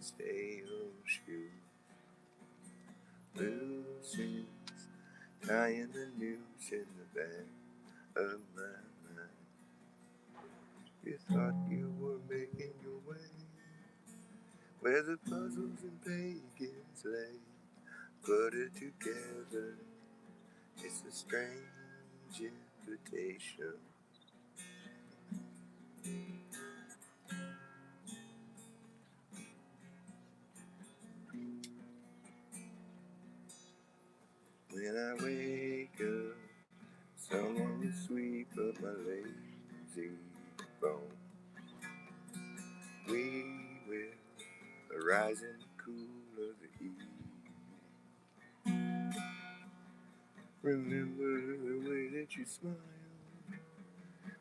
stale shoe. Loose ends tying the noose in the back of my mind. You thought you were making your way where the puzzles and pagans lay. Put it together, it's a strange invitation. When I wake up, someone will sweep up my lazy bone. We will arise in the cool of the evening. Remember the way that you smile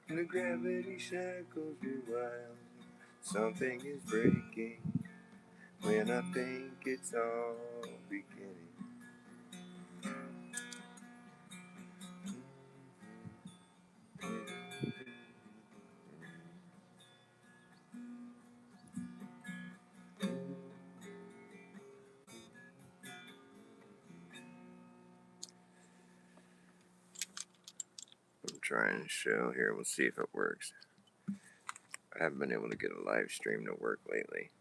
when the gravity shackles you wild. Something is breaking when I think it's all beginning. I'm trying to show here. We'll see if it works. I haven't been able to get a live stream to work lately.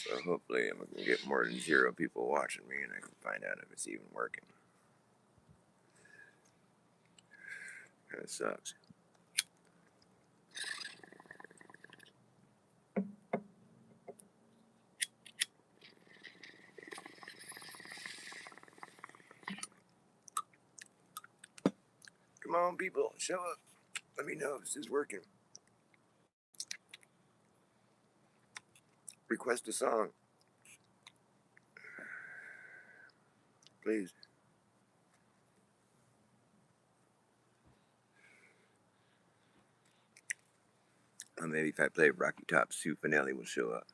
So hopefully I'm going to get more than 0 people watching me and I can find out if it's even working. Kind of sucks. Come on, people, show up. Let me know if this is working. Request a song. Please. Maybe if I play Rocky Top, Sue Finelli will show up.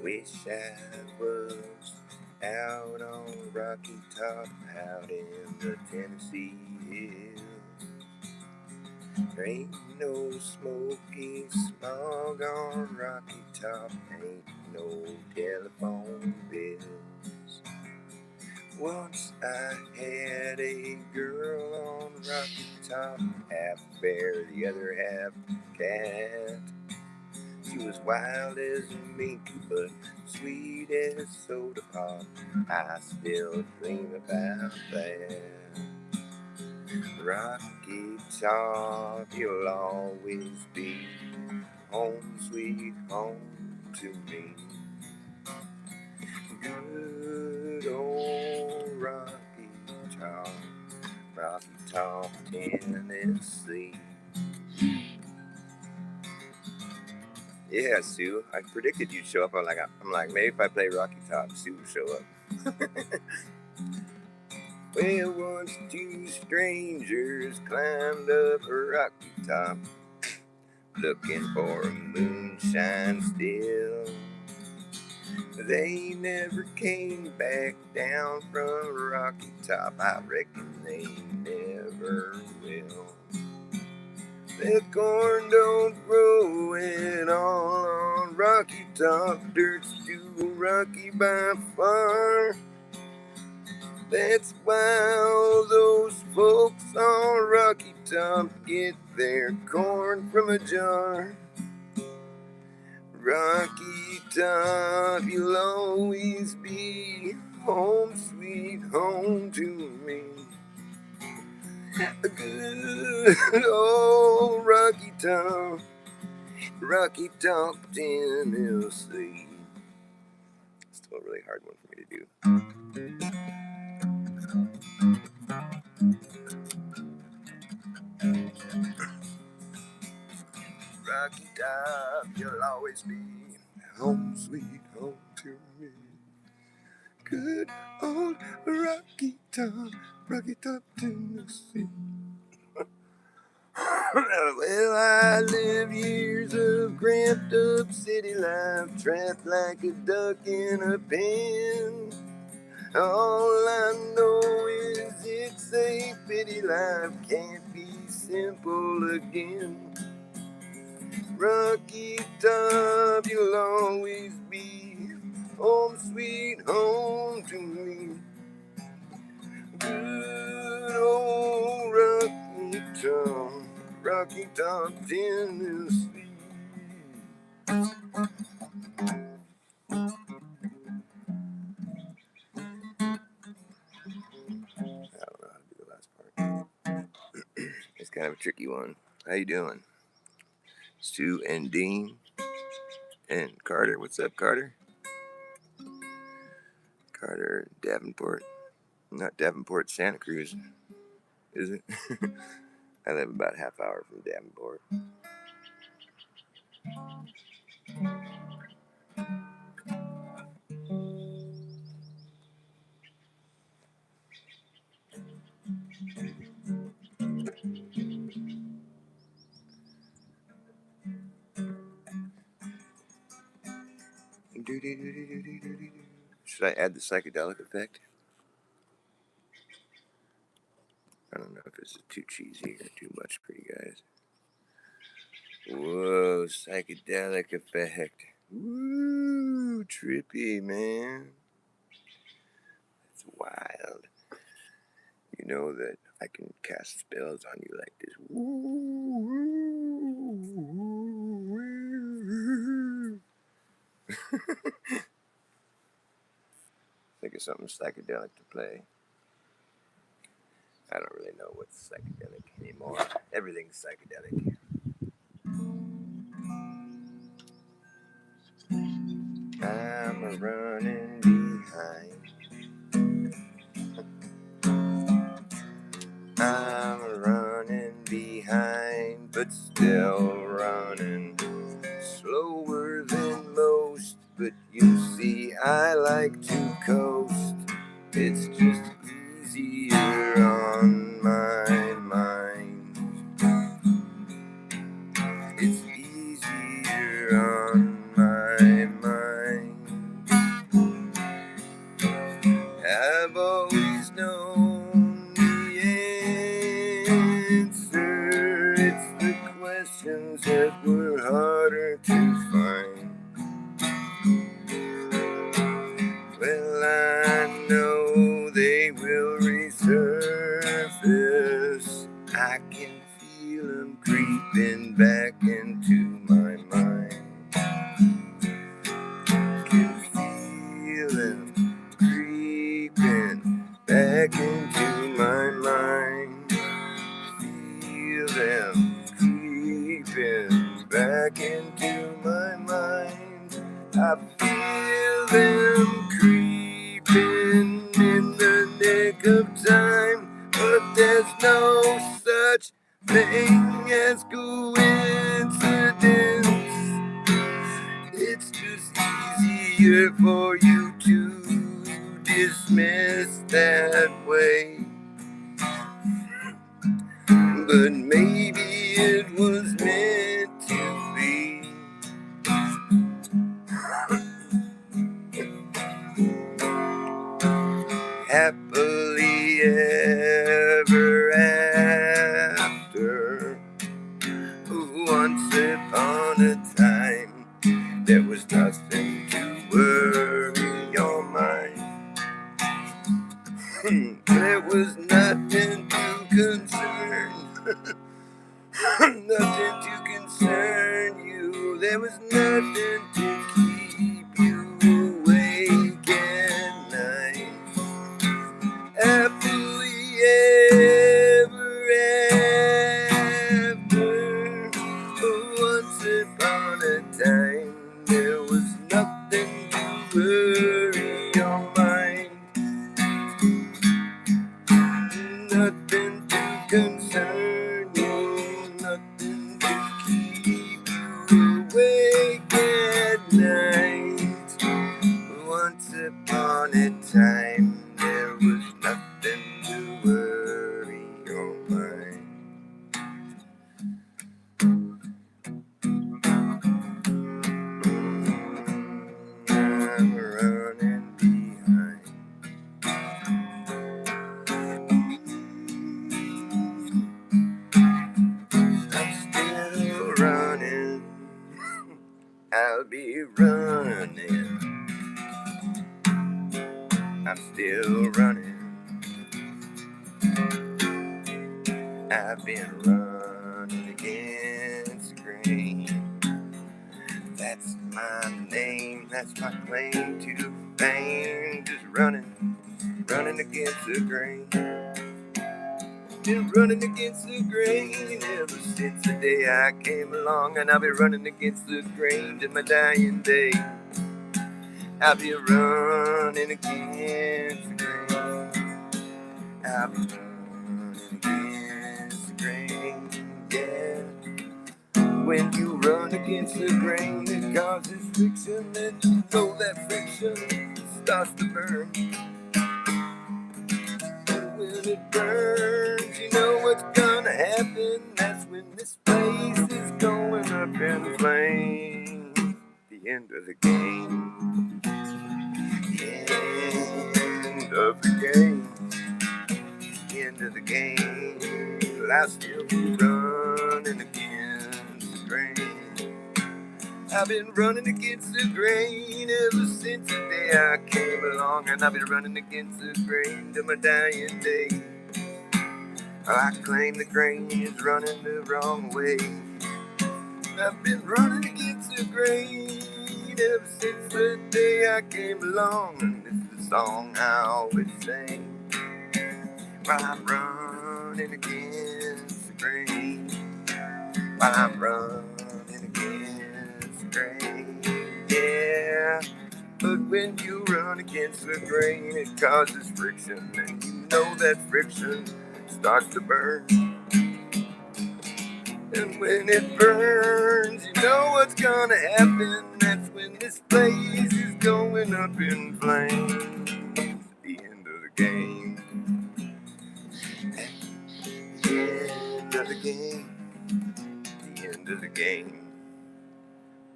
Wish I was out on Rocky Top, out in the Tennessee hills. There ain't no smoky smog on Rocky Top, ain't no telephone bills. Once I had a girl on Rocky Top, half bear, the other half cat. She was wild as a mink, but sweet as soda pop. I still dream about that. Rocky Top, you'll always be home, sweet home to me. Good old Rocky Top, Tennessee. Yeah, Sue, I predicted you'd show up. I'm like, maybe if I play Rocky Top, Sue will show up. Well, once 2 strangers climbed up a Rocky Top, looking for a moonshine still. They never came back down from Rocky Top. I reckon they never will. The corn don't grow at all on Rocky Top. Dirt's too rocky by far. That's why all those folks on Rocky Top get their corn from a jar. Rocky Top, you'll always be home, sweet home to me. A good old Rocky Top, Tennessee. Still a really hard one for me to do. Rocky Top, you'll always be home, sweet home to me. Good old Rocky Top, Tennessee. Well, I live years of cramped up city life, trapped like a duck in a pen. All I know is it's a pity life, can't be simple again. Rocky Top, you'll always be home sweet home to me. Good old Rocky Top, Tennessee. I don't know how to do the last part. It's kind of a tricky one. How you doing? Sue and Dean and Carter. What's up, Carter? Carter, Davenport. Not Davenport, Santa Cruz, is it? I live about a half hour from Davenport. Should I add the psychedelic effect? I don't know if this is too cheesy or too much for you guys. Whoa, psychedelic effect. Woo, trippy, man. It's wild. You know that I can cast spells on you like this. Woo, woo, woo, woo. Think of something psychedelic to play. I don't really know what's psychedelic anymore. Everything's psychedelic. I'm running behind. I'm running behind, but still running slower than most. But you see, I like to coast. It's just easier on my mind. It's easier on my mind. I've always known the answer. It's the questions that were harder to find. Well, I know they will resurface. I can feel them creeping back into my mind. Can feel them creeping back into my mind. Feel them creeping back into my mind. I feel them creeping in the nick of time, but there's no such thing as coincidence. It's just easier for you to dismiss that way. But maybe it was meant to be. Happily ever after. Once upon a time, there was nothing to worry your mind. There was nothing to concern. Nothing to concern you. There was nothing to keep you awake at night. Happily ever after. Once upon a time, there was nothing to worry your mind. Nothing to concern you. Nothing to keep you awake at I'll be running. I'm still running. I've been running against the grain. That's my name, that's my claim to fame. Just running against the grain. Been running against the grain ever since the day I came along, and I'll be running against the grain to my dying day. I'll be running against the grain. I'll be running against the grain, yeah. When you run against the grain, it causes friction, and you know that friction starts to burn. And when it burns, you know what's gonna happen. That's when this place is going up in flames. The end of the game. End of the game. End of the game. Well, I'll still be running against the grain. I've been running against the grain ever since the day I came along, and I've been running against the grain to my dying day. I claim the grain is running the wrong way. I've been running against the grain ever since the day I came along, and this is the song I always sing. While I'm running against the grain, while I'm running against the grain, yeah. But when you run against the grain, it causes friction, and you know that friction starts to burn. And when it burns, you know what's gonna happen. That's when this place is going up in flames. The end of the game. The end of the game. The end of the game.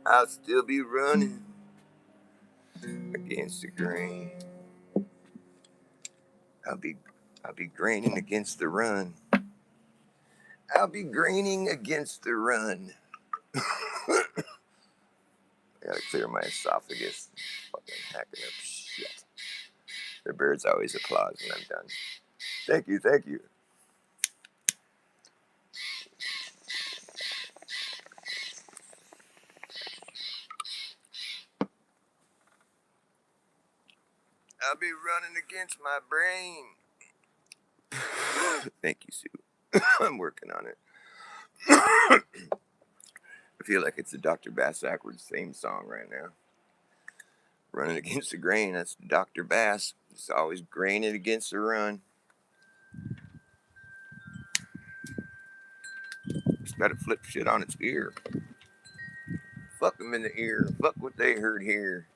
I'll still be running against the grain. I'll be graining against the run. I'll be graining against the run. I gotta clear my esophagus. Fucking hacking up shit. The birds always applaud when I'm done. Thank you, thank you. I'll be running against my brain. Thank you, Sue. I'm working on it. I feel like it's a Dr. Bas Ackwards theme song right now. Running against the grain, that's Dr. Bass. He's always graining against the run. Just gotta flip shit on its ear. Fuck them in the ear. Fuck what they heard here.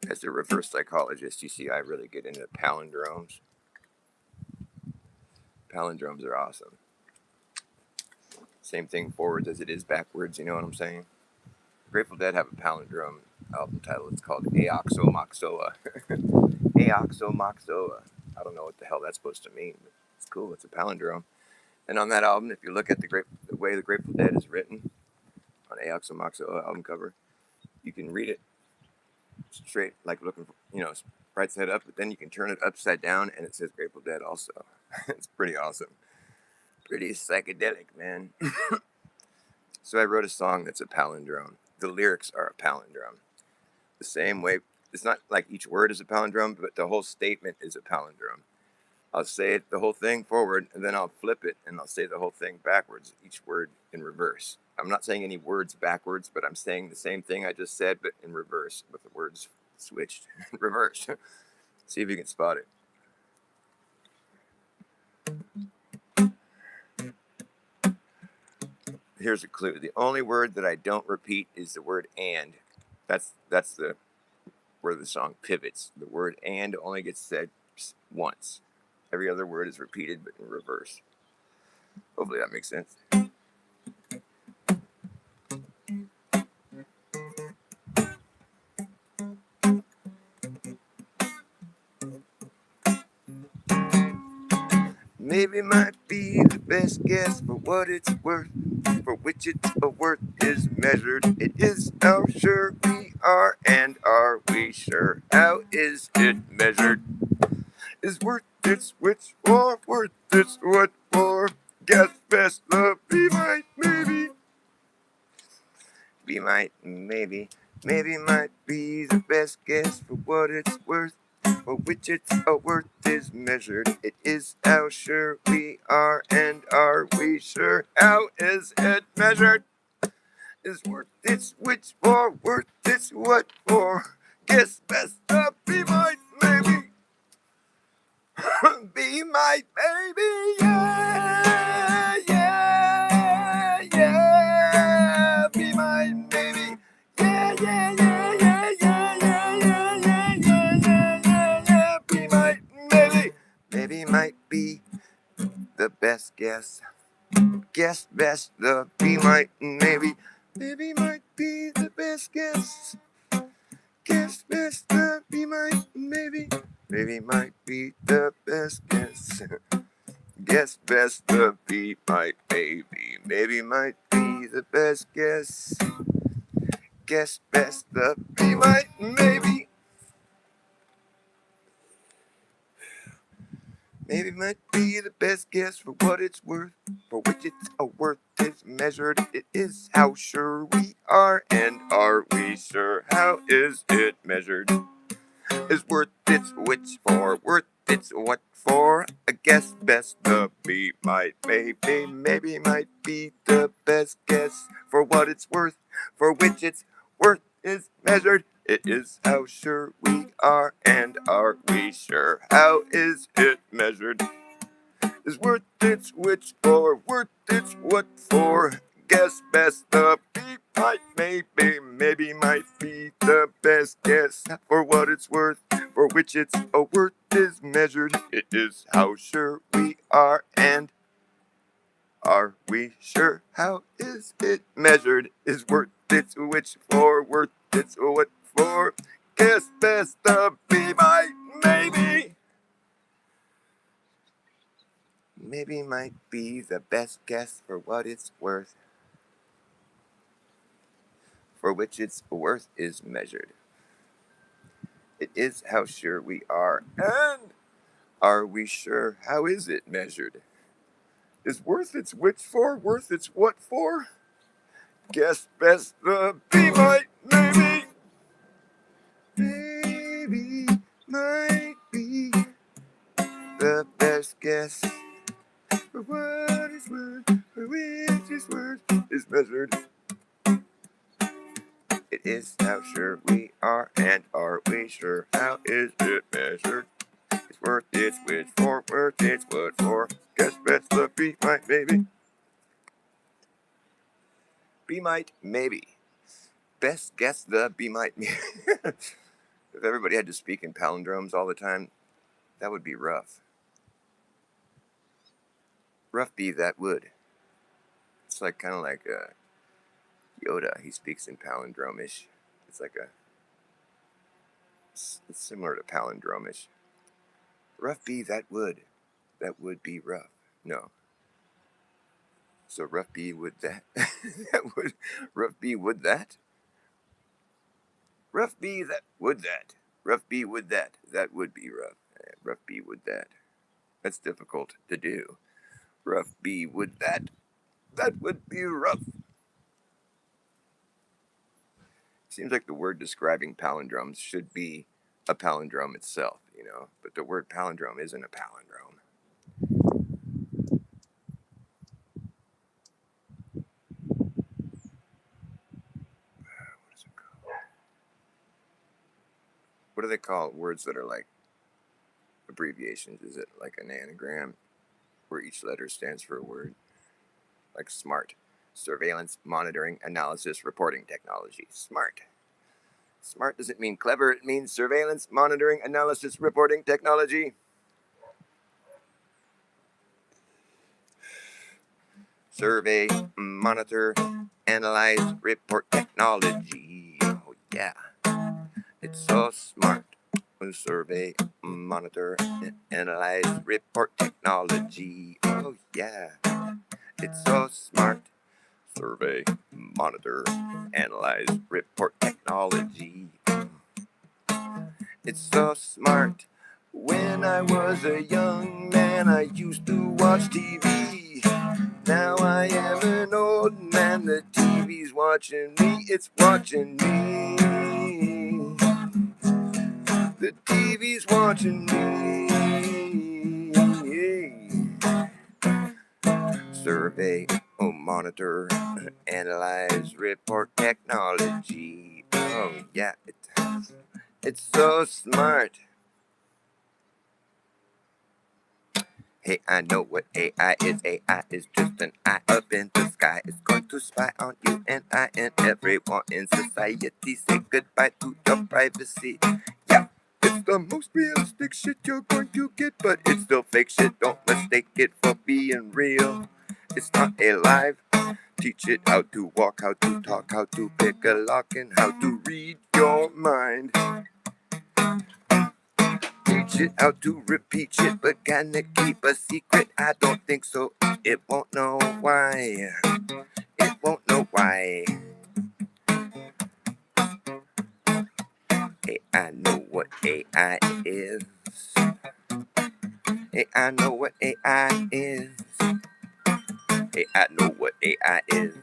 As a reverse psychologist, you see I really get into palindromes. Palindromes are awesome. Same thing forwards as it is backwards, you know what I'm saying? Grateful Dead have a palindrome album title. It's called Aoxomoxoa. Aoxomoxoa. I don't know what the hell that's supposed to mean, but it's cool. It's a palindrome. And on that album, if you look at the way the Grateful Dead is written on Aoxomoxoa album cover, you can read it straight, like looking for, right side up, but then you can turn it upside down and it says Grateful Dead also. It's pretty awesome. Pretty psychedelic, man. So I wrote a song that's a palindrome. The lyrics are a palindrome. The same way, it's not like each word is a palindrome, but the whole statement is a palindrome. I'll say it, the whole thing forward, and then I'll flip it, and I'll say the whole thing backwards, each word in reverse. I'm not saying any words backwards, but I'm saying the same thing I just said, but in reverse, with the words switched in reverse. See if you can spot it. Here's a clue. The only word that I don't repeat is the word and. That's the where the song pivots. The word and only gets said once. Every other word is repeated, but in reverse. Hopefully that makes sense. maybe might be the best guess for what it's worth, for which its worth is measured. It is how sure we are, and are we sure? How is it measured? Is worth its which for, worth its what for? Guess best love, be might, maybe. Be might, maybe. Maybe might be the best guess for what it's worth, for which its worth is measured. It is how sure we are, and are we sure? How is it measured? Is worth its which for, worth its what for? Guess best love, be might, maybe. Be my baby, yeah, yeah, yeah. Be my baby, yeah, yeah, yeah, yeah, yeah, yeah, yeah, yeah, yeah, yeah, yeah. Be my baby. Maybe might be the best guess. Guess best the be might maybe. Maybe might be the best guess. Guess best the be might maybe. Maybe might be the best guess. Guess best the be might maybe. Maybe might be the best guess. Guess best the be might maybe. Maybe might be the best guess for what it's worth, for which its worth is measured. It is how sure we are, and are we sure? How is it measured? Is worth its which for, worth its what for? I guess best the be might maybe, maybe might be the best guess for what it's worth, for which its worth is measured. It is how sure we are, and are we sure? How is it measured? Is worth its which for, worth its what for? Guess best the be might maybe, maybe might be the best guess for what it's worth, for which its worth is measured. It is how sure we are, and are we sure? How is it measured? Is worth its which for, worth its what for? Guess best the be might maybe. Maybe might be the best guess for what it's worth, for which its worth is measured. It is how sure we are, and are we sure? How is it measured? Is worth its which for, worth its what for? Guess best the be might maybe. Maybe might be the best guess for what is worth, for which its worth is measured. It is how sure we are, and are we sure? How is it measured? It's worth its which for, worth its what for? Guess best the be might maybe. Be might maybe. Best guess the be might maybe. If everybody had to speak in palindromes all the time, that would be rough. Rough be that would. It's like kind of like Yoda. He speaks in palindromish. It's like it's similar to palindromish. Rough be that would. That would be rough. No. So rough be would that. That would rough be would that. Rough be that would that. Rough be would that. That would be rough. Rough be would that. That's difficult to do. Rough be would that. That would be rough. Seems like the word describing palindromes should be a palindrome itself, you know, but the word palindrome isn't a palindrome. What is it called? What do they call words that are like abbreviations? Is it like an anagram where each letter stands for a word? Like SMART. Surveillance, monitoring, analysis, reporting technology. SMART. SMART doesn't mean clever, it means surveillance, monitoring, analysis, reporting technology. Survey, monitor, analyze, report technology. Oh, yeah. It's so smart. survey, monitor, analyze, report technology. Oh yeah, it's so smart. Survey, monitor, analyze, report technology. It's so smart. When I was a young man, I used to watch TV. Now I am an old man, the TV's watching me, it's watching me. The TV's watching me. Survey, monitor, analyze, report technology. Oh yeah, it's so smart. Hey, I know what AI is. AI is just an eye up in the sky. It's going to spy on you and I and everyone in society. Say goodbye to your privacy. Yeah, it's the most realistic shit you're going to get, but it's still fake shit. Don't mistake it for being real. It's not alive. Teach it how to walk, how to talk, how to pick a lock, and how to read your mind. Teach it how to repeat shit, but can it keep a secret? I don't think so. It won't know why. It won't know why. Hey, I know what AI is. Hey, I know what AI is. Hey, I know what AI is.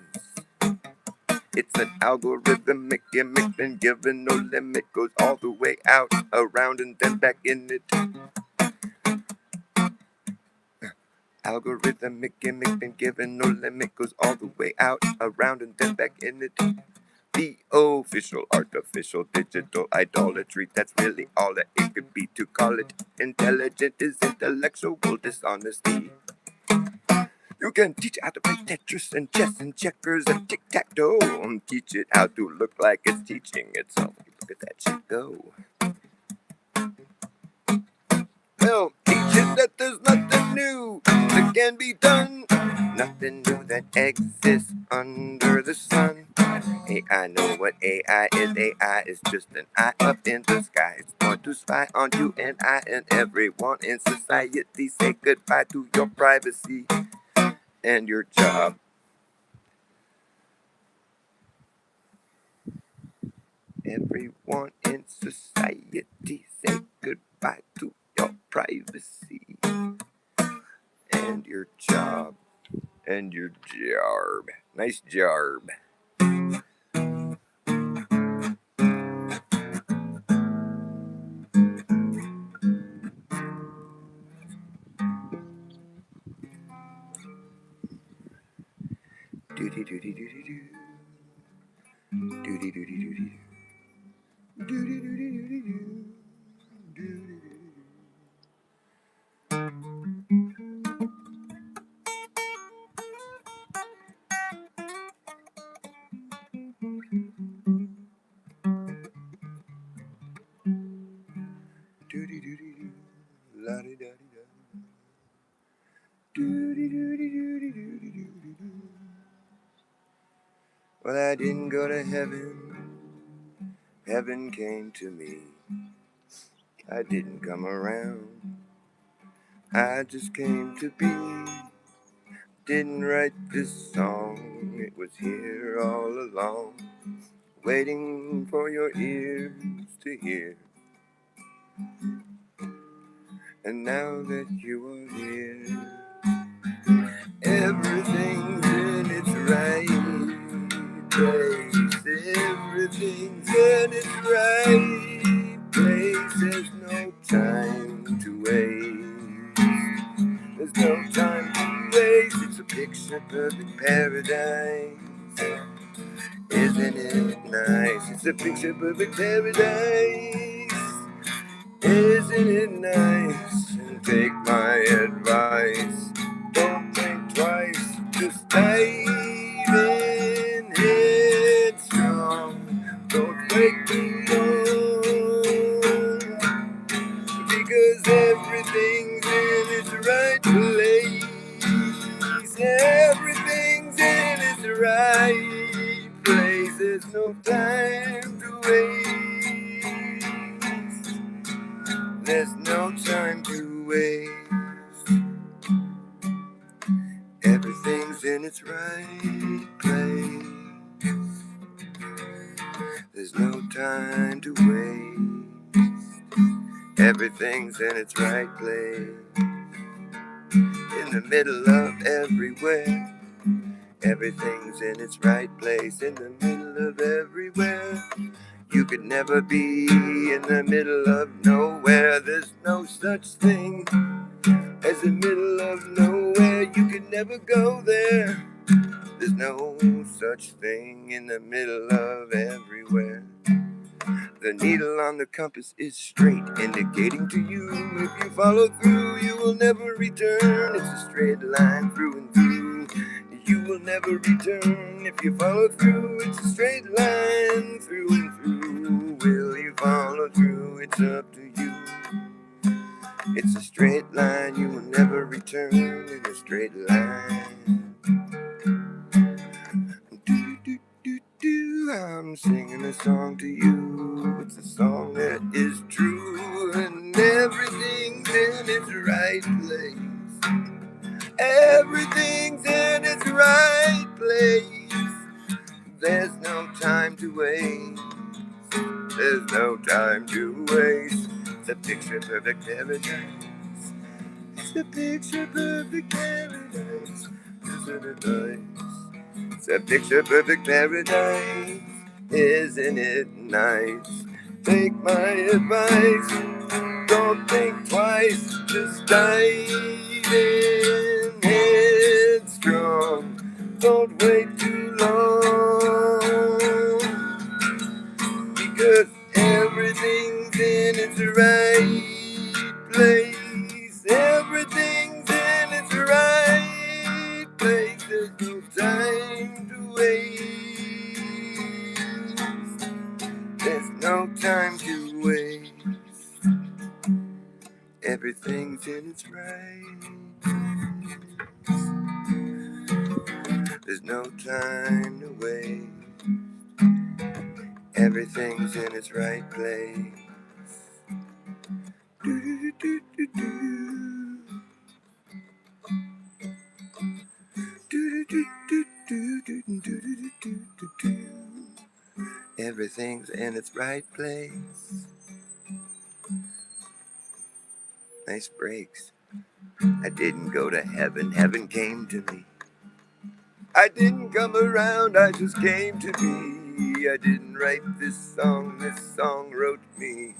It's an algorithmic gimmick, been given no limit, goes all the way out, around, and then back in it. Algorithmic gimmick, been given no limit, goes all the way out, around, and then back in it. The official artificial digital idolatry, that's really all that it could be. To call it intelligent is intellectual dishonesty. You can teach it how to play Tetris and chess and checkers and tic-tac-toe. Teach it how to look like it's teaching itself. Look at that shit go. Well, teach it that there's nothing new that can be done. Nothing new that exists under the sun. Hey, I know what AI is. AI is just an eye up in the sky. It's going to spy on you and I and everyone in society. Say goodbye to your privacy and your job. Everyone in society, say goodbye to your privacy and your job. And your jarb. Nice jarb. Doody doody doody doo. Doody doody doody doo. Doody doody doody doo. Doody doody doody doo. La di da di da. Doody doody doody doody doody doo. Well, I didn't go to heaven. Heaven came to me. I didn't come around. I just came to be. Didn't write this song. It was here all along, waiting for your ears to hear. And now that you are here, everything's in its right place. Everything's in its right place. There's no time to waste. There's no time to waste. It's a picture perfect paradise. Isn't it nice? It's a picture perfect paradise. Isn't it nice? And take my advice. Don't think twice. Just dive in headstrong. Don't wait too long. Because everything's in its right place. Everything's in its right place. There's no time to waste. Everything's in its right place. There's no time to waste. Everything's in its right place. In the middle of everywhere. Everything's in its right place. In the middle of everywhere. You could never be in the middle of nowhere. There's no such thing as the middle of nowhere. You could never go there. There's no such thing in the middle of everywhere. The needle on the compass is straight, indicating to you if you follow through, you will never return. It's a straight line through and through. You will never return if you follow through. It's a straight line through and through. Will you follow through? It's up to you. It's a straight line, you will never return in a straight line. I'm singing a song to you. It's a song that is true, and everything's in its right place. Everything's in its right place. There's no time to waste. There's no time to waste. It's a picture perfect paradise. It's a picture perfect paradise. Isn't it nice? It's a picture perfect paradise. Isn't it nice? Take my advice. Don't think twice. Just dive in headstrong. Don't wait too long. Because everything's in its right place. Everything's in its right place. There's no time to waste. There's no time to waste. Everything's in its right place. There's no time to waste. Everything's in its right place. Everything's in its right place. Nice breaks. I didn't go to heaven, heaven came to me. I didn't come around, I just came to be. I didn't write this song wrote me.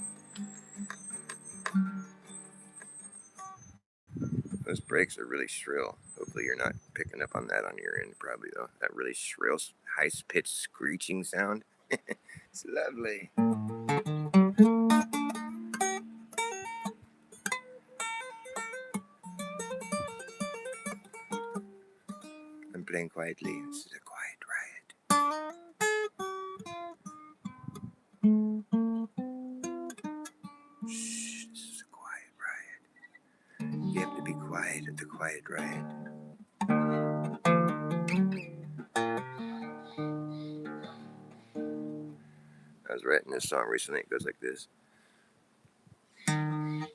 Those breaks are really shrill. Hopefully you're not picking up on that on your end, probably though. That really shrill, high-pitched screeching sound. It's lovely. I'm playing quietly. This is a quiet riot. Shh, this is a quiet riot. You have to be quiet at the quiet riot. I was writing this song recently. It goes like this.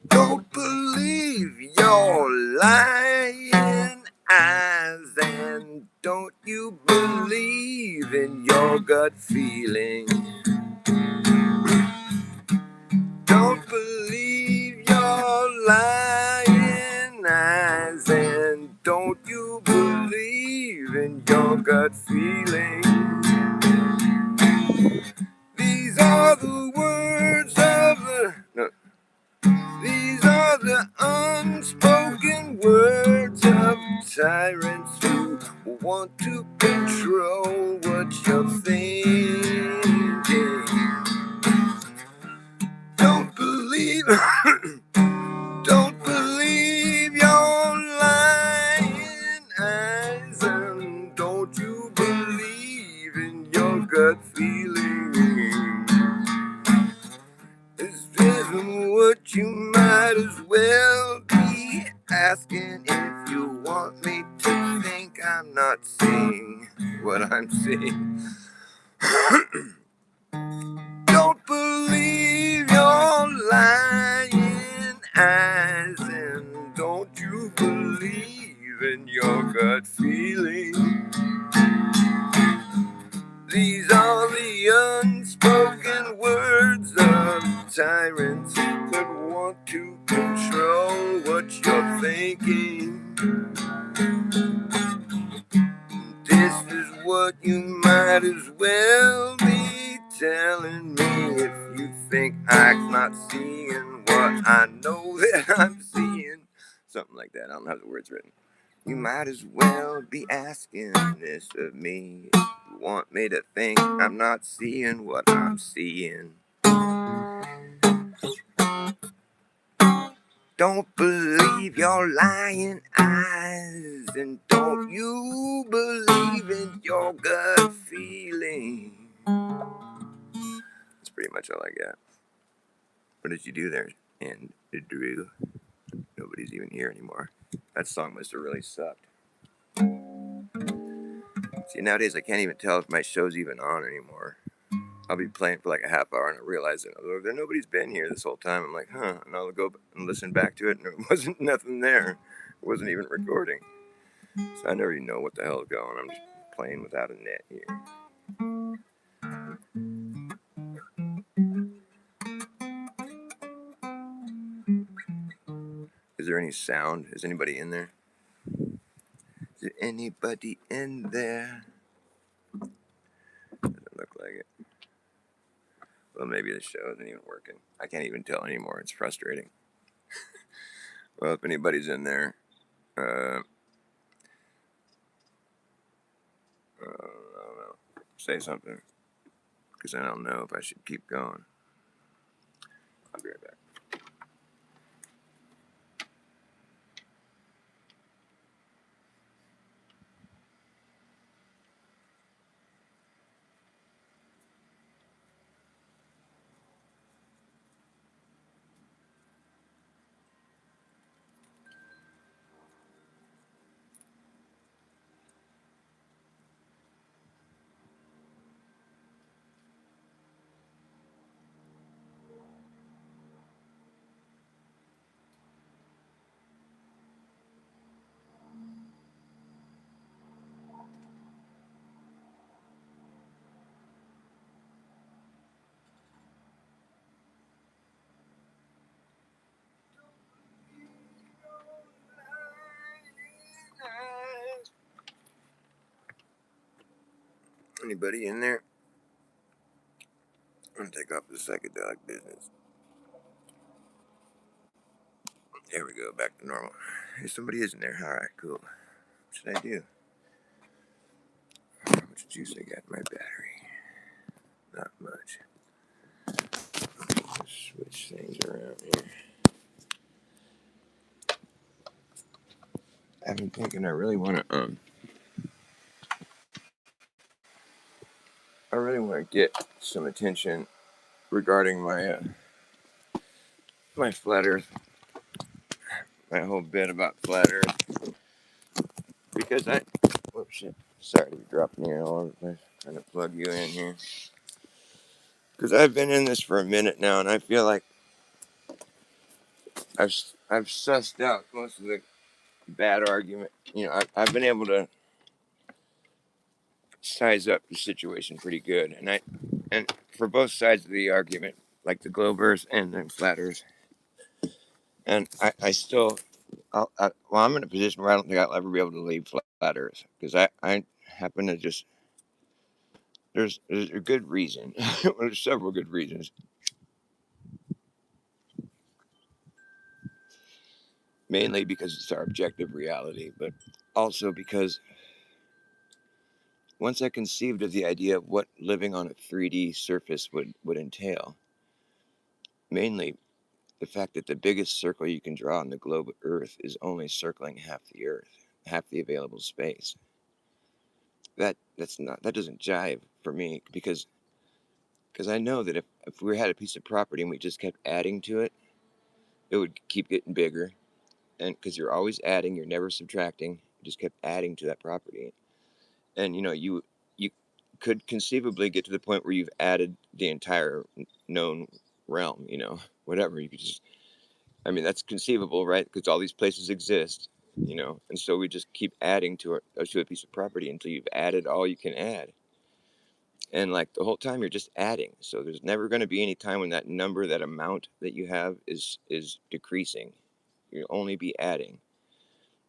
Don't believe your lying eyes, and don't you believe in your gut feeling. Don't believe your lying eyes, and don't you believe in your gut feeling. These are the words of the... No. These are the unspoken words of tyrants who want to control what you're thinking. Don't believe, don't believe your lying eyes, and don't you believe in your gut feeling. This isn't what you might as well be asking if you want me to think I'm not seeing what I'm seeing. Don't believe your lying eyes, and don't you believe in your gut feeling. These are the unspoken words of tyrants that want to control what you're thinking. This is what you might as well be telling me if you think I'm not seeing what I know that I'm seeing. Something like that. I don't have the words written. You might as well be asking this of me. You want me to think I'm not seeing what I'm seeing. Don't believe your lying eyes, and don't you believe in your gut feeling. That's pretty much all I got. What did you do there, and Drew? Nobody's even here anymore. That song must have really sucked. See, nowadays I can't even tell if my show's even on anymore. I'll be playing for like a half hour and I realize that nobody's been here this whole time. I'm like, huh, and I'll go and listen back to it, and there wasn't nothing there. It wasn't even recording. So I never even know what the hell is going on. I'm just playing without a net here. Is there any sound? Is anybody in there? Is there anybody in there? Doesn't look like it. Well, maybe the show isn't even working. I can't even tell anymore. It's frustrating. Well, if anybody's in there, I don't know. Say something, because I don't know if I should keep going. I'll be right back. Anybody in there? I'm gonna take off the psychedelic business. There we go, back to normal. Hey, somebody is in there. All right, cool. What should I do? How much juice I got in my battery? Not much. Let's switch things around here. I've been thinking I really want to get some attention regarding my flat Earth, my whole bit about flat Earth, because whoops, shit. Sorry to be dropping here all over the place. Trying to plug you in here, because I've been in this for a minute now, and I feel like I've sussed out most of the bad argument. I've been able to size up the situation pretty good, and for both sides of the argument, like the globe Earth and the flat Earth, and I still, I'm in a position where I don't think I'll ever be able to leave flat Earth, because I happen to just there's a good reason. There's several good reasons. Mainly because it's our objective reality, but also because once I conceived of the idea of what living on a 3D surface would entail, mainly the fact that the biggest circle you can draw on the globe Earth is only circling half the Earth, half the available space. That doesn't jive for me, because I know that if we had a piece of property and we just kept adding to it, it would keep getting bigger. And because you're always adding, you're never subtracting. You just kept adding to that property, and you could conceivably get to the point where you've added the entire known realm. Whatever you could just. I mean, that's conceivable, right? Because all these places exist. And so we just keep adding to a piece of property until you've added all you can add. And like the whole time you're just adding. So there's never going to be any time when that number, that amount that you have is decreasing. You'll only be adding.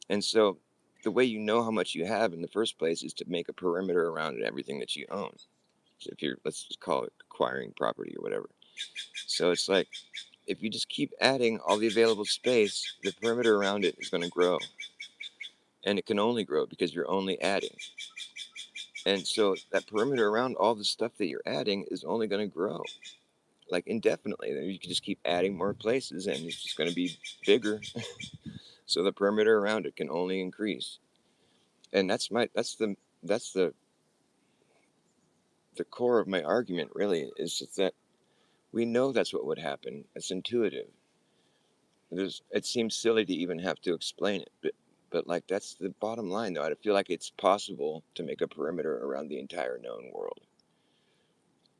And so the way you know how much you have in the first place is to make a perimeter around everything that you own. So if you're, let's just call it acquiring property or whatever. So it's like, if you just keep adding all the available space, the perimeter around it is going to grow. And it can only grow because you're only adding. And so that perimeter around all the stuff that you're adding is only going to grow like indefinitely. You can just keep adding more places and it's just going to be bigger. So the perimeter around it can only increase. And that's the core of my argument really, is just that we know that's what would happen. It's intuitive. It seems silly to even have to explain it, but like that's the bottom line though. I feel like it's possible to make a perimeter around the entire known world,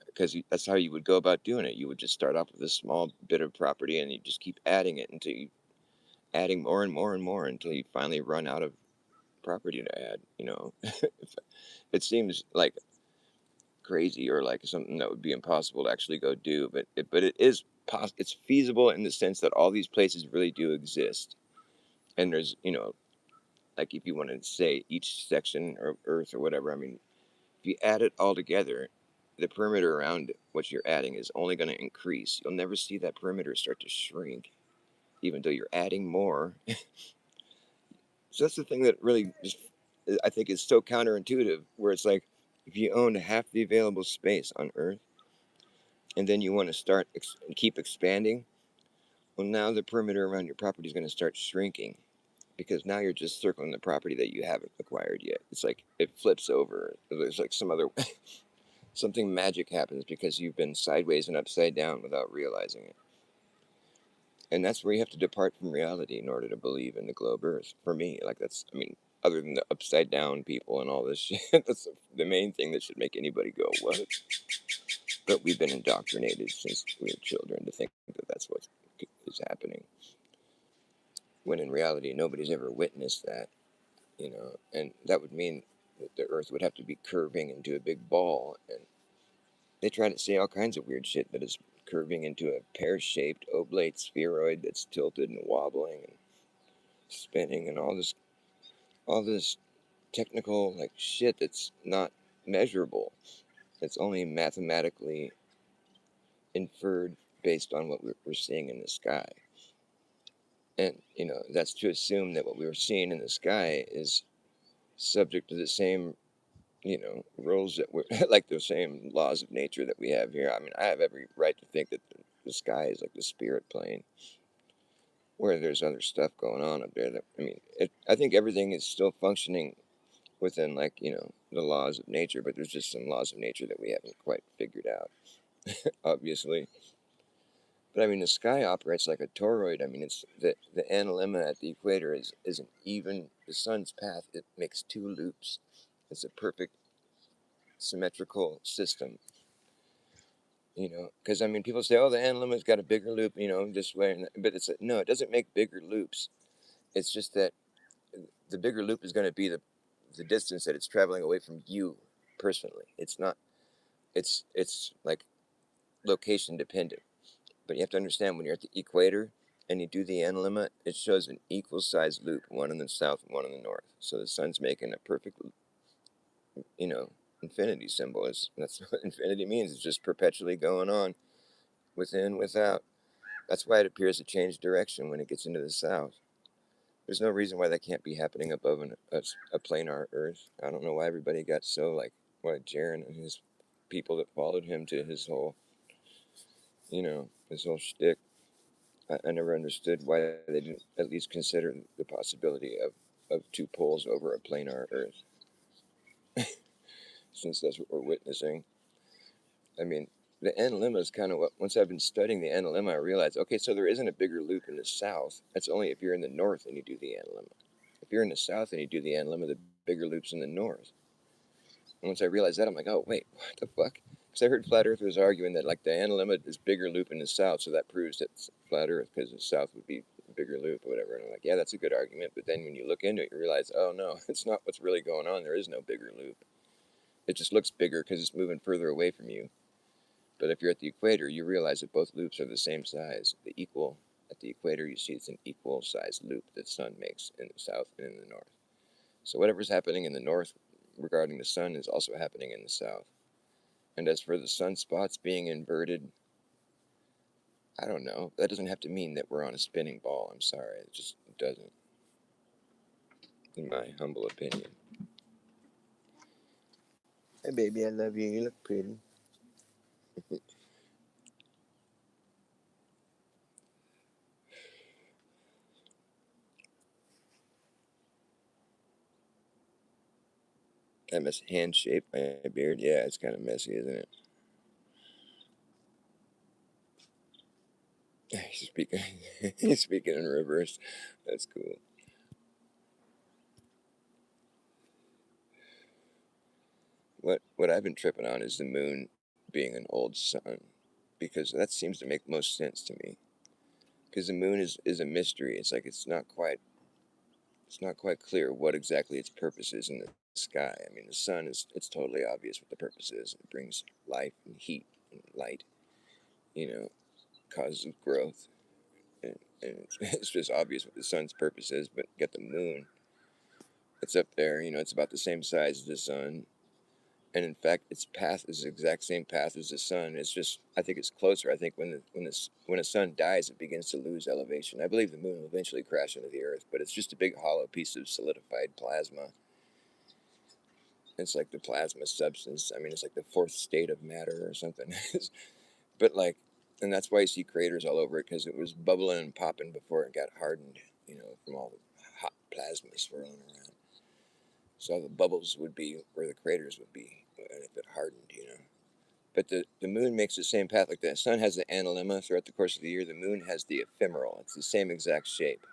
because that's how you would go about doing it. You would just start off with a small bit of property and you just keep adding it until you adding more and more and more until you finally run out of property to add. It seems like crazy or like something that would be impossible to actually go do, but it is it's feasible in the sense that all these places really do exist. And there's, like if you want to say each section of earth or whatever, I mean, if you add it all together, the perimeter around what you're adding is only going to increase. You'll never see that perimeter start to shrink, even though you're adding more. So that's the thing that really just, I think is so counterintuitive, where it's like, if you own half the available space on Earth, and then you want to start keep expanding, well, now the perimeter around your property is going to start shrinking, because now you're just circling the property that you haven't acquired yet. It's like it flips over. There's like some other something magic happens because you've been sideways and upside down without realizing it. And that's where you have to depart from reality in order to believe in the globe Earth. For me, like that's, I mean, other than the upside down people and all this shit, that's the main thing that should make anybody go, what? But we've been indoctrinated since we were children to think that that's what is happening, when in reality, nobody's ever witnessed that. And that would mean that the Earth would have to be curving into a big ball. And they try to say all kinds of weird shit, that is curving into a pear-shaped oblate spheroid that's tilted and wobbling and spinning and all this technical like shit that's not measurable. It's only mathematically inferred based on what we're seeing in the sky. And that's to assume that what we were seeing in the sky is subject to the same rules that we're like the same laws of nature that we have here. I mean, I have every right to think that the sky is like the spirit plane, where there's other stuff going on up there. That, I mean, I think everything is still functioning within, like, the laws of nature, but there's just some laws of nature that we haven't quite figured out, obviously. But I mean, the sky operates like a toroid. I mean, it's the analemma at the equator is an even, the sun's path, it makes two loops. It's a perfect symmetrical system. Because I mean, people say, oh, the analemma's got a bigger loop, this way, but no, it doesn't make bigger loops. It's just that the bigger loop is going to be the distance that it's traveling away from you personally. It's not. It's like location dependent. But you have to understand, when you're at the equator and you do the analemma, it shows an equal sized loop, one in the south and one in the north. So the sun's making a perfect, you know, infinity symbol. That's what infinity means. It's just perpetually going on, within, without. That's why it appears to change direction when it gets into the south. There's no reason why that can't be happening above a planar Earth. I don't know why everybody got so like, why Jaron and his people that followed him to his whole, his whole shtick. I never understood why they didn't at least consider the possibility of two poles over a planar Earth, since that's what we're witnessing. I mean, the analemma is kind of what, once I've been studying the analemma, I realized, okay, so there isn't a bigger loop in the south. That's only if you're in the north and you do the analemma. If you're in the south and you do the analemma, the bigger loop's in the north. And once I realized that, I'm like, oh, wait, what the fuck? Because I heard flat earthers arguing that, like, the analemma is bigger loop in the south, so that proves that it's flat earth, because the south would be bigger loop or whatever. And I'm like, yeah, that's a good argument. But then when you look into it, you realize, oh no, it's not what's really going on. There is no bigger loop. It just looks bigger because it's moving further away from you. But if you're at the equator, you realize that both loops are the same size. The equal at the equator, you see it's an equal sized loop that the sun makes in the south and in the north. So whatever's happening in the north regarding the sun is also happening in the south. And as for the sunspots being inverted, I don't know. That doesn't have to mean that we're on a spinning ball. I'm sorry. It just doesn't, in my humble opinion. Hey, baby, I love you. You look pretty. I must hand shape my beard. Yeah, it's kind of messy, isn't it? He's speaking, he's speaking in reverse. That's cool. What I've been tripping on is the moon being an old sun, because that seems to make most sense to me. Because the moon is a mystery. It's like it's not quite clear what exactly its purpose is in the sky. I mean, the sun is it's totally obvious what the purpose is. It brings life and heat and light. You know, causes growth, and it's just obvious what the sun's purpose is. But get the moon. It's up there. It's about the same size as the sun, and in fact, its path is the exact same path as the sun. It's just I think it's closer. I think when a sun dies, it begins to lose elevation. I believe the moon will eventually crash into the Earth, but it's just a big hollow piece of solidified plasma. It's like the plasma substance. I mean, it's like the fourth state of matter or something. But like, and that's why you see craters all over it because it was bubbling and popping before it got hardened. From all the hot plasma swirling around. So the bubbles would be where the craters would be if it hardened. But the moon makes the same path. Like the sun has the analemma throughout the course of the year. The moon has the ephemeral. It's the same exact shape.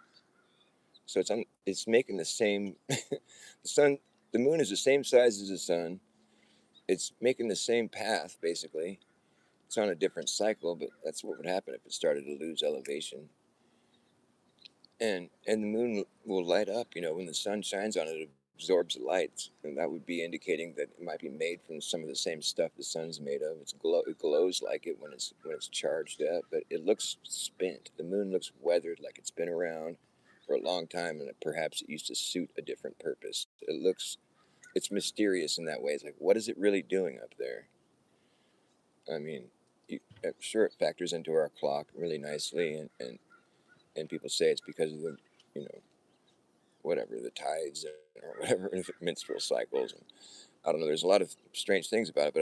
So it's making the same. The sun, the moon is the same size as the sun. It's making the same path basically. It's on a different cycle, but that's what would happen if it started to lose elevation. And the moon will light up. When the sun shines on it, it absorbs light, and that would be indicating that it might be made from some of the same stuff the sun's made of. It glows like it when it's charged up, but it looks spent. The moon looks weathered, like it's been around for a long time, and perhaps it used to suit a different purpose. It's mysterious in that way. It's like, what is it really doing up there? I mean, I'm sure it factors into our clock really nicely, and people say it's because of the, you know, whatever, the tides or whatever, menstrual cycles. And I don't know. There's a lot of strange things about it, but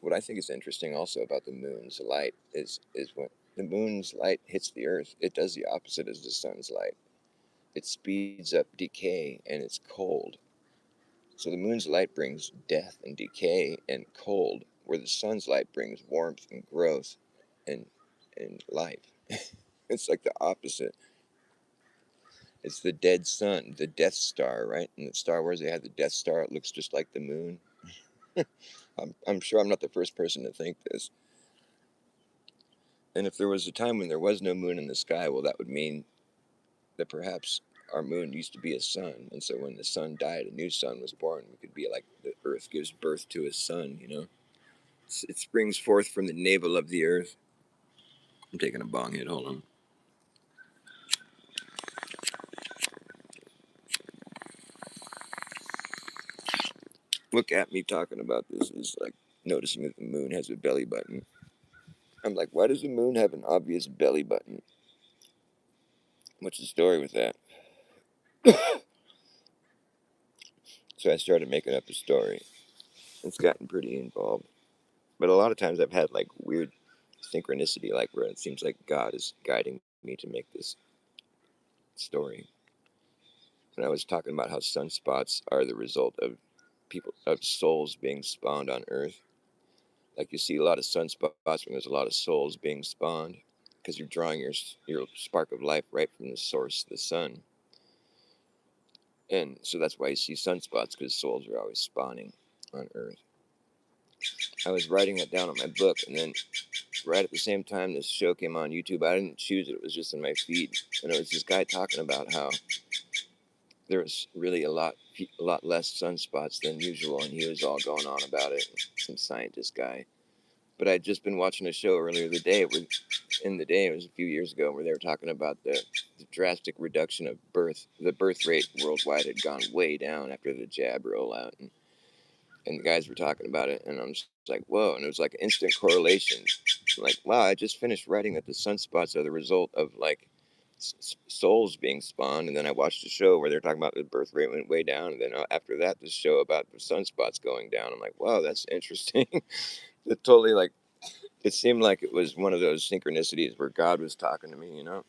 what I think is interesting also about the moon's light is when the moon's light hits the Earth, it does the opposite as the sun's light. It speeds up decay and it's cold. So the moon's light brings death and decay and cold, where the sun's light brings warmth and growth and life. It's like the opposite. It's the dead sun, the Death Star, right? In the Star Wars, they had the Death Star. It looks just like the moon. I'm sure I'm not the first person to think this. And if there was a time when there was no moon in the sky, well, that would mean that perhaps our moon used to be a sun. And so when the sun died, a new sun was born. We could be like the Earth gives birth to a sun. It springs forth from the navel of the Earth. I'm taking a bong hit. Hold on. Look at me talking about this is like noticing that the moon has a belly button. I'm like, why does the moon have an obvious belly button? What's the story with that? So I started making up a story. It's gotten pretty involved. But a lot of times I've had like weird synchronicity, like where it seems like God is guiding me to make this story. And I was talking about how sunspots are the result of souls being spawned on Earth. Like you see a lot of sunspots when there's a lot of souls being spawned, because you're drawing your spark of life right from the source, the sun. And so that's why you see sunspots, because souls are always spawning on Earth. I was writing that down on my book, and then right at the same time this show came on YouTube. I didn't choose it; it was just in my feed, and it was this guy talking about how there was really a lot less sunspots than usual, and he was all going on about it. Some scientist guy. But I'd just been watching a show earlier the day. It was a few years ago, where they were talking about the drastic reduction of the birth rate worldwide had gone way down after the jab rollout, and the guys were talking about it, and I'm just like, whoa, and it was like instant correlation. Like, wow, I just finished writing that the sunspots are the result of like souls being spawned, and then I watched a show where they're talking about the birth rate went way down, and then after that, the show about the sunspots going down. I'm like, wow, that's interesting. It totally like it seemed like it was one of those synchronicities where God was talking to me. You know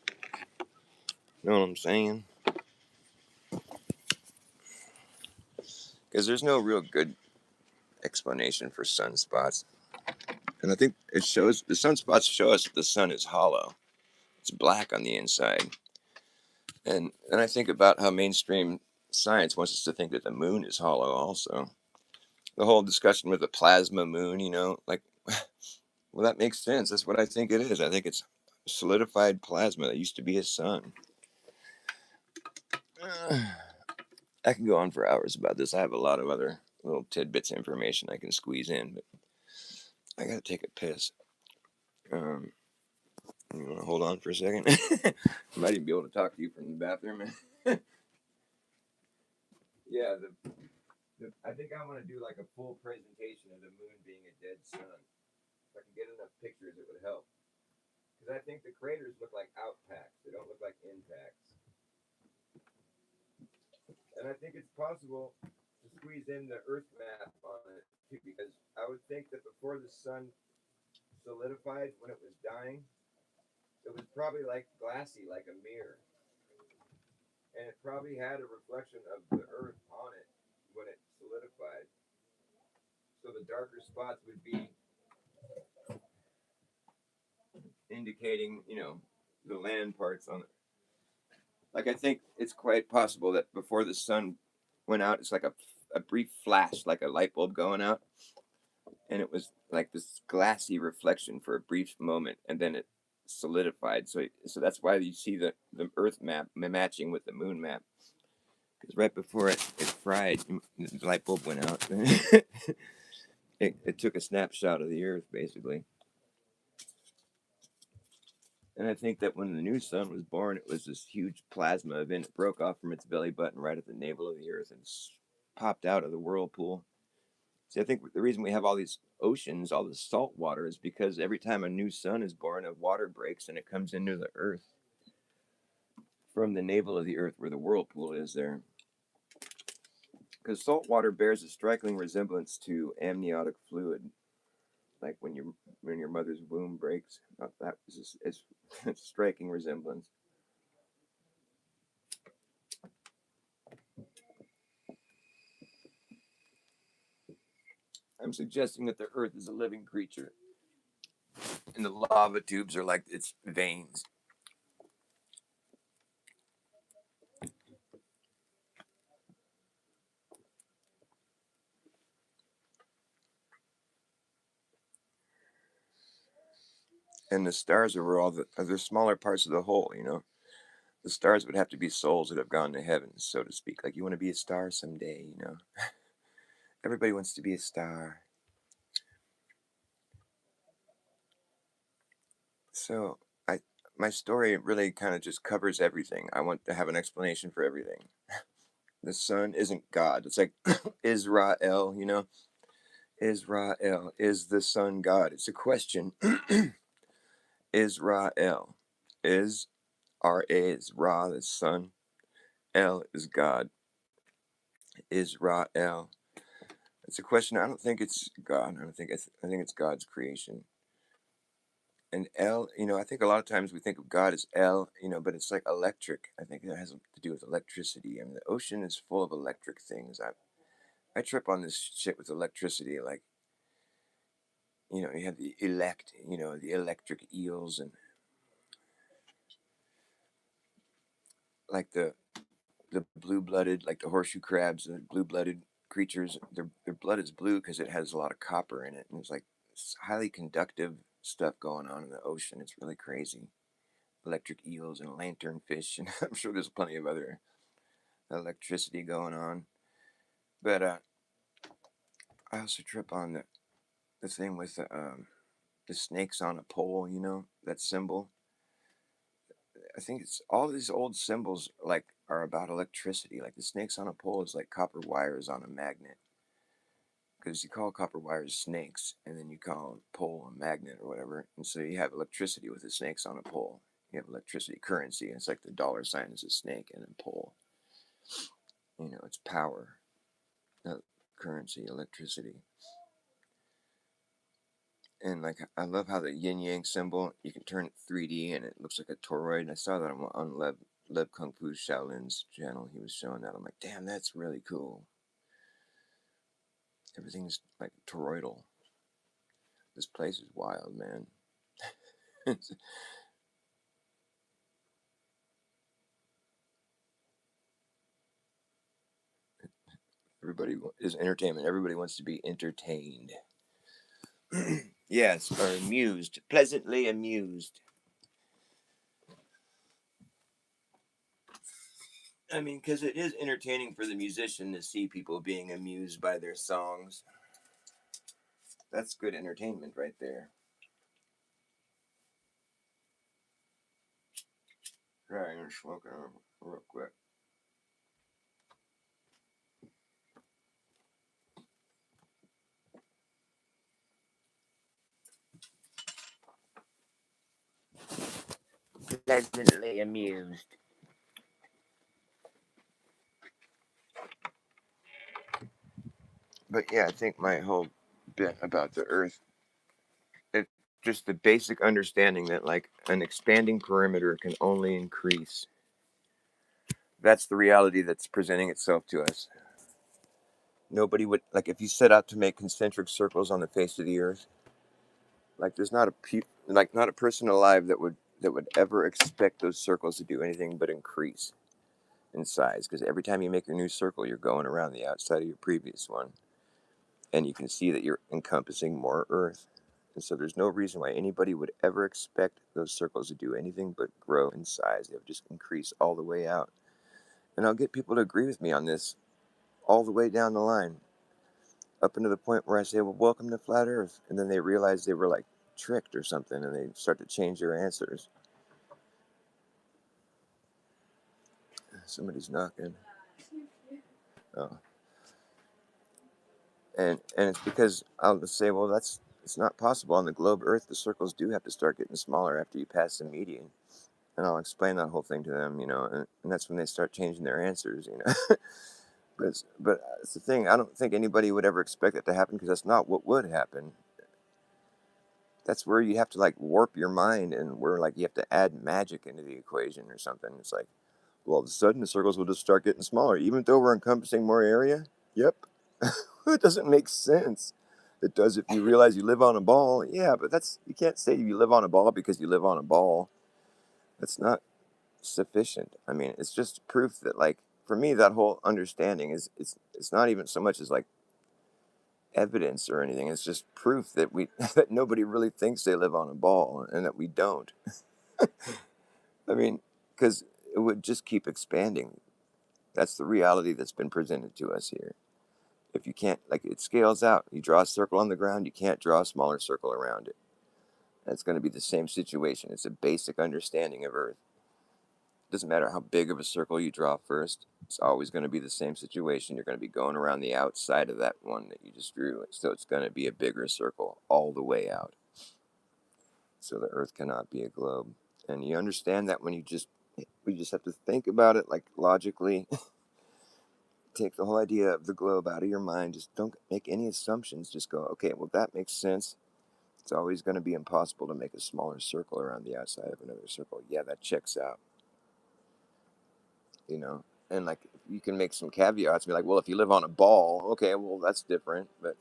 what I'm saying? Because there's no real good explanation for sunspots, and I think it shows the sunspots show us that the sun is hollow. It's black on the inside, and I think about how mainstream science wants us to think that the moon is hollow. Also, the whole discussion with the plasma moon, like, well, that makes sense. That's what I think it is. I think it's solidified plasma that used to be a sun. I can go on for hours about this. I have a lot of other little tidbits of information I can squeeze in, but I gotta take a piss. Um, you want to hold on for a second? I might even be able to talk to you from the bathroom. Yeah, I think I want to do like a full presentation of the moon being a dead sun. If I can get enough pictures, it would help. Because I think the craters look like outpacks. They don't look like impacts. And I think it's possible to squeeze in the Earth map on it too, because I would think that before the sun solidified when it was dying, it was probably like glassy, like a mirror, and it probably had a reflection of the Earth on it when it solidified. So the darker spots would be indicating, the land parts on it. Like I think it's quite possible that before the sun went out, it's like a brief flash, like a light bulb going out, and it was like this glassy reflection for a brief moment, and then it solidified. So that's why you see the Earth map matching with the Moon map, because right before it fried, the light bulb went out. It took a snapshot of the Earth basically. And I think that when the new sun was born, it was this huge plasma event. It broke off from its belly button right at the navel of the Earth and popped out of the whirlpool. See, I think the reason we have all these oceans, all this salt water, is because every time a new sun is born, a water breaks and it comes into the Earth from the navel of the Earth where the whirlpool is there. Because salt water bears a striking resemblance to amniotic fluid, like when your mother's womb breaks. That is a striking resemblance. I'm suggesting that the Earth is a living creature, and the lava tubes are like its veins. And the stars are all they're smaller parts of the whole. The stars would have to be souls that have gone to heaven, so to speak. Like you want to be a star someday. Everybody wants to be a star. So I my story really kind of just covers everything. I want to have an explanation for everything. The sun isn't God. It's like Israel. Israel, is the sun God? It's a question. Israel is R-A is Ra, the sun. El is God. Israel. It's a question. I don't think it's God. I think it's God's creation. And El, I think a lot of times we think of God as El, but it's like electric. I think it has to do with electricity. I mean, the ocean is full of electric things. I trip on this shit with electricity. Like, you have the electric eels, and like the blue blooded, like the horseshoe crabs, the blue blooded creatures, their blood is blue because it has a lot of copper in it, and it's like it's highly conductive stuff going on in the ocean. It's really crazy. Electric eels and lanternfish, and I'm sure there's plenty of other electricity going on. But I also trip on the thing with the snakes on a pole. You know that symbol. I think it's all these old symbols like are about electricity. Like the snakes on a pole is like copper wires on a magnet. Because you call copper wires snakes, and then you call a pole a magnet or whatever, and so you have electricity with the snakes on a pole. You have electricity currency, and it's like the dollar sign is a snake and a pole. You know, it's power, currency, electricity, and like I love how the yin yang symbol you can turn it 3D and it looks like a toroid. And I saw that on Lev Kung Fu Shaolin's channel. He was showing that. I'm like, damn, that's really cool. Everything's like toroidal. This place is wild, man. Everybody is entertainment. Everybody wants to be entertained. Yes, or amused. Pleasantly amused. I mean, because it is entertaining for the musician to see people being amused by their songs. That's good entertainment right there. Right, I'm gonna smoke it real quick. Pleasantly amused. But yeah, I think my whole bit about the Earth, it's just the basic understanding that like an expanding perimeter can only increase. That's the reality that's presenting itself to us. Nobody would like if you set out to make concentric circles on the face of the earth. Like there's not not a person alive that would ever expect those circles to do anything but increase in size. Because every time you make a new circle, you're going around the outside of your previous one, and you can see that you're encompassing more Earth. And so there's no reason why anybody would ever expect those circles to do anything but grow in size. They would just increase all the way out. And I'll get people to agree with me on this all the way down the line, up into the point where I say, well, welcome to flat Earth. And then they realize they were like tricked or something and they start to change their answers. Somebody's knocking. Oh. And it's because I'll just say, well, it's not possible on the globe Earth. The circles do have to start getting smaller after you pass the median. And I'll explain that whole thing to them, and that's when they start changing their answers. But it's the thing. I don't think anybody would ever expect that to happen because that's not what would happen. That's where you have to like warp your mind and where like you have to add magic into the equation or something. It's like, well, all of a sudden the circles will just start getting smaller, even though we're encompassing more area. Yep. It doesn't make sense. It does if you realize you live on a ball. Yeah, but you can't say you live on a ball because you live on a ball. That's not sufficient. I mean, it's just proof that like for me that whole understanding is it's not even so much as like evidence or anything. It's just proof that we that nobody really thinks they live on a ball and that we don't. I mean, because it would just keep expanding. That's the reality that's been presented to us here. If you can't, like, it scales out. You draw a circle on the ground, you can't draw a smaller circle around it. That's going to be the same situation. It's a basic understanding of Earth. It doesn't matter how big of a circle you draw first, it's always going to be the same situation. You're going to be going around the outside of that one that you just drew. So it's going to be a bigger circle all the way out. So the Earth cannot be a globe. And you understand that when we just have to think about it like logically. Take the whole idea of the globe out of your mind. Just don't make any assumptions. Just go, okay, well, that makes sense. It's always going to be impossible to make a smaller circle around the outside of another circle. Yeah, that checks out, you know? And like, you can make some caveats. Be like, well, if you live on a ball, okay, well, that's different. But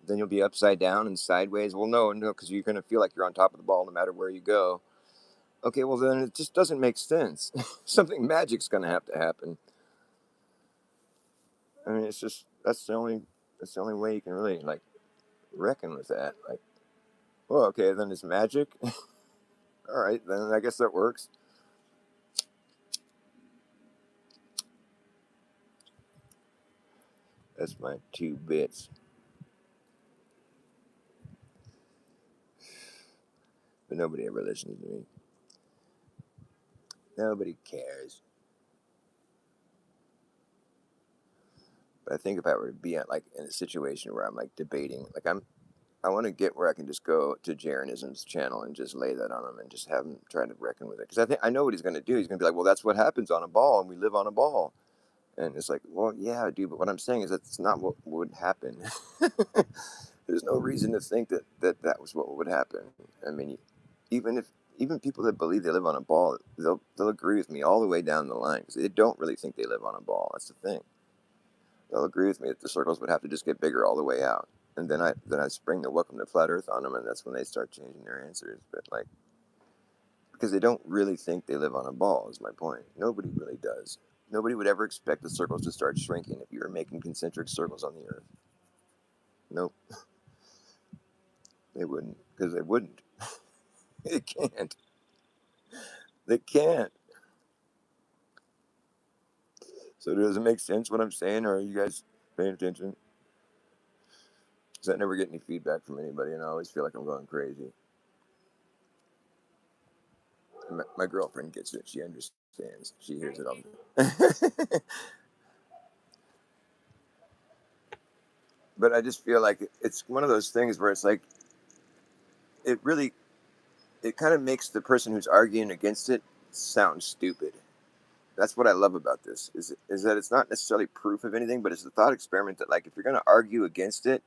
then you'll be upside down and sideways. Well, no, because you're going to feel like you're on top of the ball no matter where you go. Okay, well, then it just doesn't make sense. Something magic's going to have to happen. I mean, it's just That's the only way you can really like reckon with that. Like, well, okay, then it's magic. All right, then I guess that works. That's my 2 bits. But nobody ever listens to me. Nobody cares. But I think if I were to be at, like in a situation where I'm like debating, like I want to get where I can just go to Jeranism's channel and just lay that on him and just have him try to reckon with it. Because I know what he's going to do. He's going to be like, well, that's what happens on a ball, and we live on a ball. And it's like, well, yeah, dude, but what I'm saying is that's not what would happen. There's no reason to think that was what would happen. I mean, even if even people that believe they live on a ball, they'll agree with me all the way down the line because they don't really think they live on a ball. That's the thing. They'll agree with me that the circles would have to just get bigger all the way out. And then I spring the welcome to flat Earth on them, and that's when they start changing their answers. But like, because they don't really think they live on a ball, is my point. Nobody really does. Nobody would ever expect the circles to start shrinking if you were making concentric circles on the Earth. Nope, they wouldn't, because they wouldn't. They can't. They can't. So does it make sense what I'm saying, or are you guys paying attention? Because I never get any feedback from anybody, and I always feel like I'm going crazy. My girlfriend gets it. She understands. She hears it all the time. But I just feel like it's one of those things where it's like it really it kind of makes the person who's arguing against it sound stupid. That's what I love about this is that it's not necessarily proof of anything, but it's a thought experiment that like if you're going to argue against it,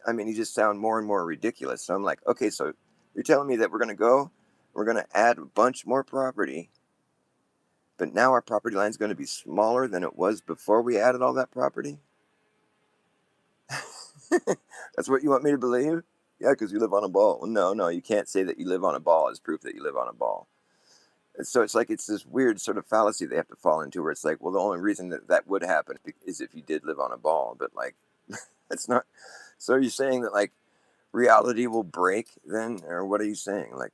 I mean, you just sound more and more ridiculous. So I'm like, okay, so you're telling me that we're going to add a bunch more property, but now our property line is going to be smaller than it was before we added all that property? That's what you want me to believe? Yeah, because you live on a ball. Well, no, you can't say that you live on a ball as proof that you live on a ball. And so it's like it's this weird sort of fallacy they have to fall into where it's like, well, the only reason that that would happen is if you did live on a ball. But like, it's not. So are you saying that like reality will break then? Or what are you saying? Like,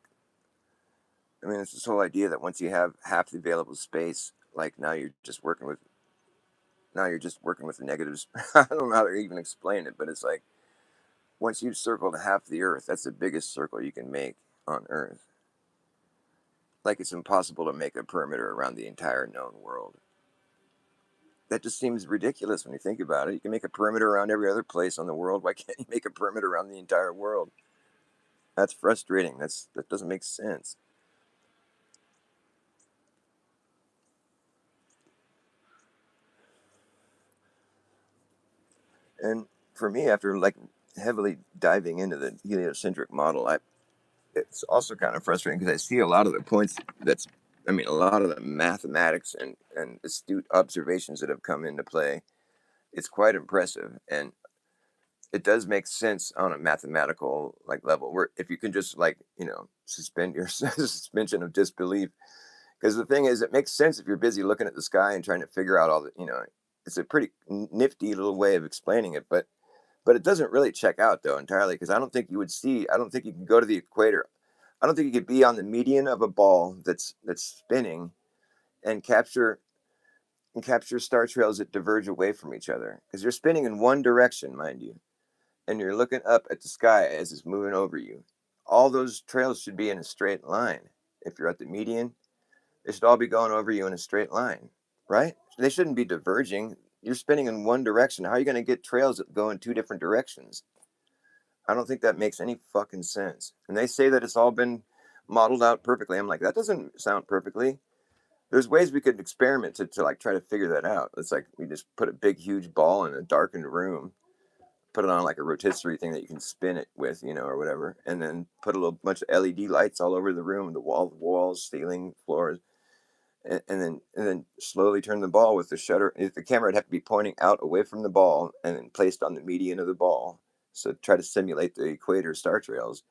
I mean, it's this whole idea that once you have half the available space, like now you're just working with the negatives. I don't know how to even explain it, but it's like once you've circled half the Earth, that's the biggest circle you can make on Earth. Like it's impossible to make a perimeter around the entire known world. That just seems ridiculous when you think about it. You can make a perimeter around every other place on the world. Why can't you make a perimeter around the entire world? That's frustrating. That doesn't make sense. And for me, after like heavily diving into the heliocentric model, I it's also kind of frustrating because I see a lot of the points that's I mean a lot of the mathematics and astute observations that have come into play. It's quite impressive, and it does make sense on a mathematical like level where if you can just like suspend your suspension of disbelief, because the thing is it makes sense if you're busy looking at the sky and trying to figure out all the it's a pretty nifty little way of explaining it, but it doesn't really check out though entirely, because I don't think you can go to the equator. I don't think you could be on the median of a ball that's spinning and capture star trails that diverge away from each other, because you're spinning in one direction, mind you, and you're looking up at the sky as it's moving over you. All those trails should be in a straight line. If you're at the median, they should all be going over you in a straight line, right? They shouldn't be diverging. You're spinning in one direction. How are you going to get trails that go in two different directions? I don't think that makes any fucking sense. And they say that it's all been modeled out perfectly. I'm like, that doesn't sound perfectly. There's ways we could experiment to like try to figure that out. It's like we just put a big, huge ball in a darkened room, put it on like a rotisserie thing that you can spin it with, or whatever, and then put a little bunch of LED lights all over the room, the walls, ceiling, floors, and then slowly turn the ball with the shutter. The camera would have to be pointing out away from the ball and then placed on the median of the ball. So try to simulate the equator star trails,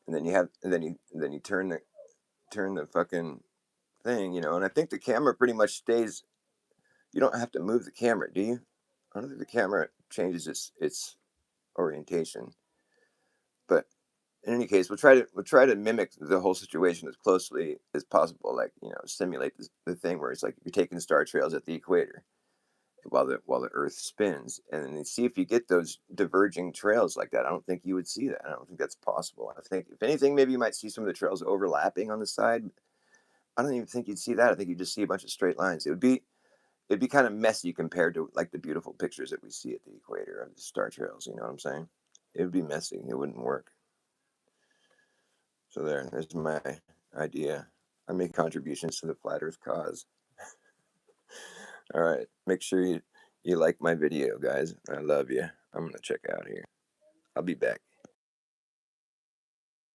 and then you turn the fucking thing, and I think the camera pretty much stays. You don't have to move the camera, do you? I don't think the camera changes its orientation, but in any case, we'll try to mimic the whole situation as closely as possible. Like, simulate the thing where it's like you're taking star trails at the equator while the Earth spins, and then see if you get those diverging trails like that. I don't think you would see that. I don't think that's possible. I think if anything, maybe you might see some of the trails overlapping on the side. I don't even think you'd see that. I think you'd just see a bunch of straight lines. It'd be kind of messy compared to like the beautiful pictures that we see at the equator of the star trails. You know what I'm saying? It would be messy. It wouldn't work. So there's my idea. I make contributions to the flat Earth cause. All right, make sure you like my video, guys. I love you. I'm gonna check out here. I'll be back.